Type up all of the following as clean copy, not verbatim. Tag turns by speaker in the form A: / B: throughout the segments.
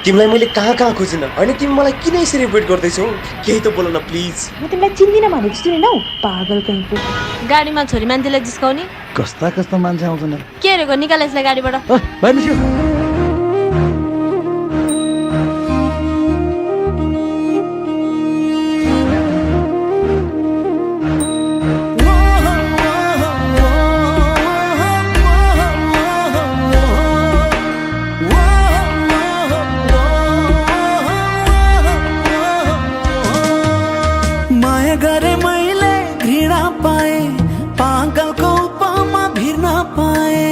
A: तिमीलाई मैले कहाँ कहाँ खोजिन अनि तिमी मलाई किन यसरी वेट गर्दैछौ केही त बोल न प्लिज
B: म तिमीलाई चिन्दिनँ भनेको सुनेनौ पागल कहीँको
C: गाडीमा छोरी मान्छेलाई जिस्काउने
D: कस्ता कस्ता मान्छे आउँछन्
C: के हेरेको निकाल यसलाई गाडीबाट
D: बाहिर निस्क्यो
E: माया गरे मैले घृणा पाए पागलको उपमा भिर्न पाए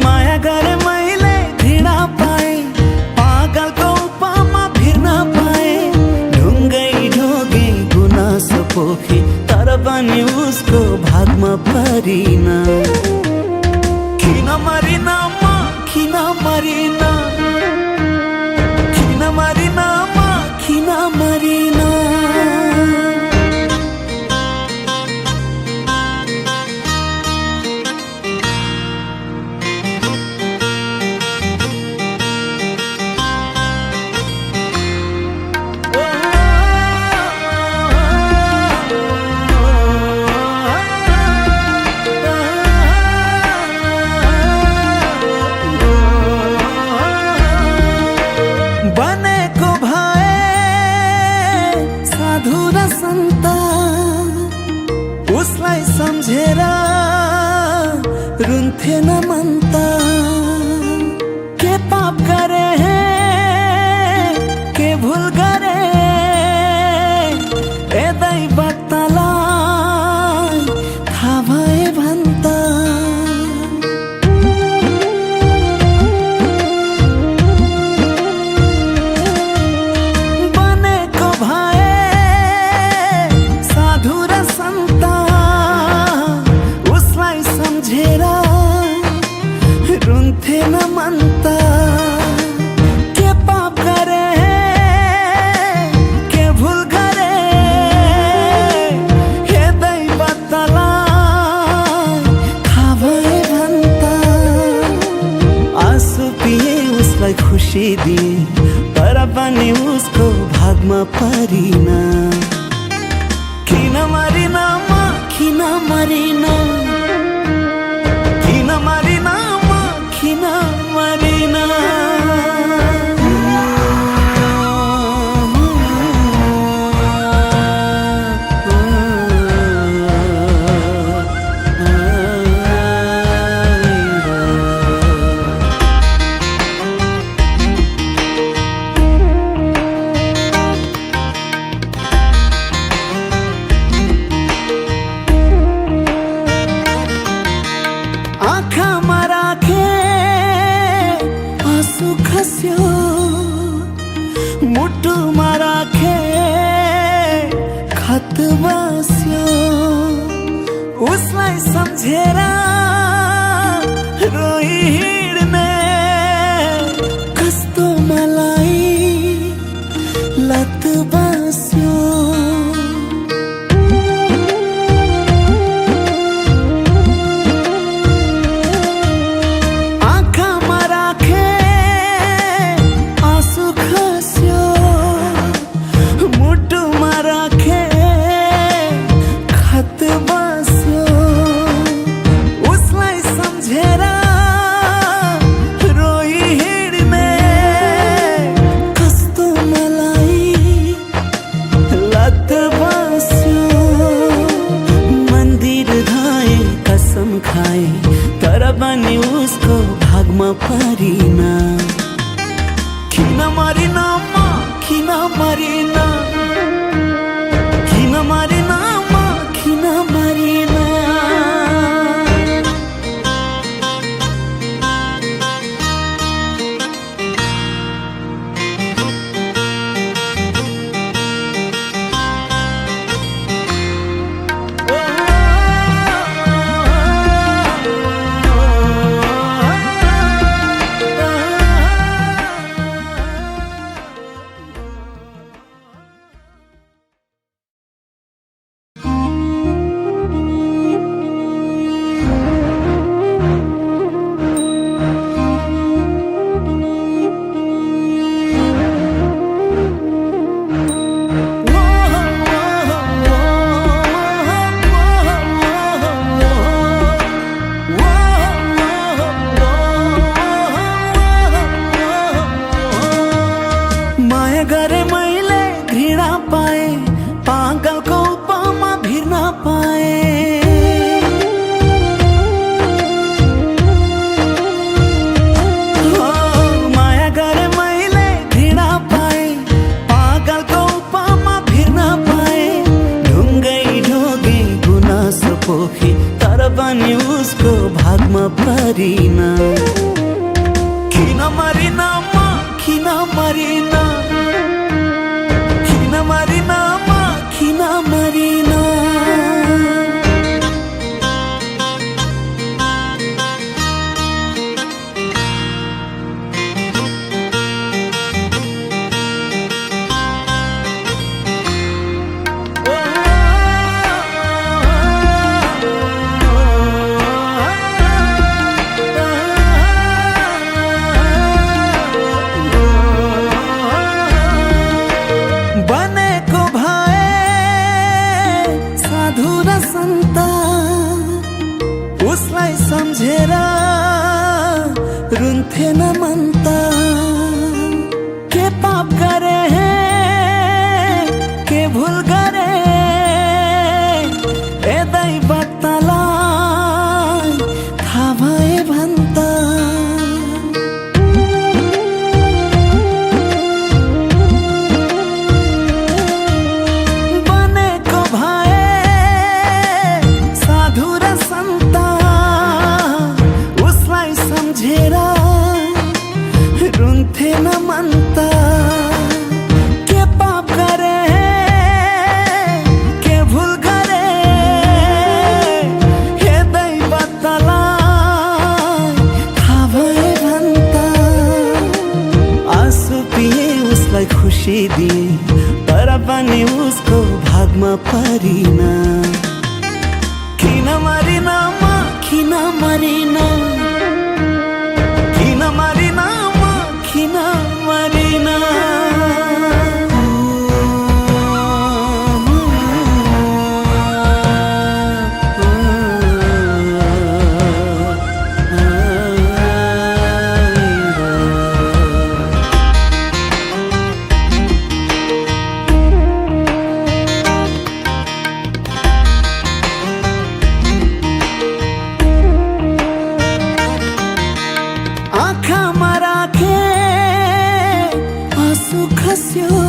E: माया गरे मैले घृणा पाए पागलको उपमा भिर्न पाए ढुङ्गै ढोगे गुनासो पोखे तर पनि उसको भागमा परिन किन मरिन म किन मरिन किन मरिन म किन मरिन बनेको भए साधु र सन्त उसलाई सम्झेर रुन्थेन मन त के पाप गरे के भुल गरे ए दैवतलाई थाहा भए भन्छ रुन्थेन मन त के पाप गरे के भुल गरे हे दैवतलाई थाहा भए भन्छ आँसु पिए उसलाई खुसी दिए तर पनि उसको भागमा परिन किन मरिन म किन मरिन किन मरिन किन मरिन आँखामा राखे आँसु खस्यो मुटुमा राखे खत बस्यो उसलाई सम्झेर रोई हिँड्ने कस्तो मलाई लत बस्यो खाए तर पनि उसको भागमा परिन किन मरिन म किन मरिन किन मरिन म किन मरिन पोखी तर पनि उसको भागमा परिन किन मरिन म किन मरिन किन मरिन म किन मरिन बनेको भए साधु र सन्त उसलाई सम्झेर रुन्थेन मन त के पाप गरे के भुल गरे ए दैवतलाई थाहा भए भन्छ रुन्थेन मन त के पाप गरे के भुल गरे हे दैवतलाई थाहा भए भन्छ आँसु पिए उसलाई खुसी दिए तर पनि उसको भागमा परिन किन मरिन म किन मरिन किन मरिन किन मरिन आँखामा राखे आँसु खस्यो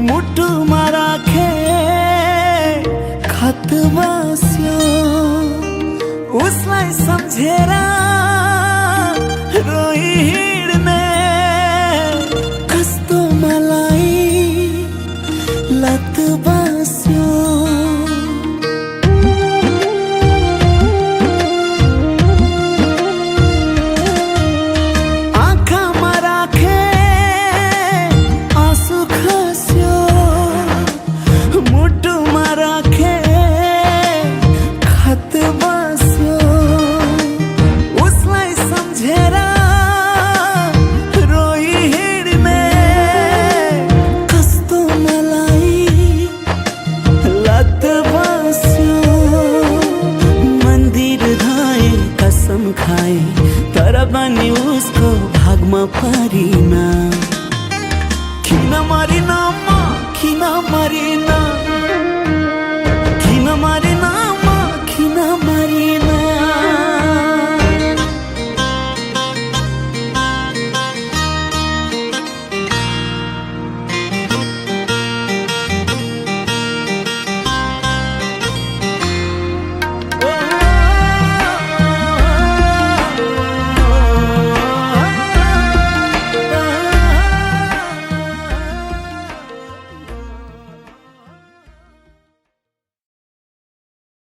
E: मुटुमा राखे खत बस्यो उसलाई सम्झेर रोई हिँड्ने कस्तो मलाई लत बस्यो खाए तर पनि उसको भागमा परिन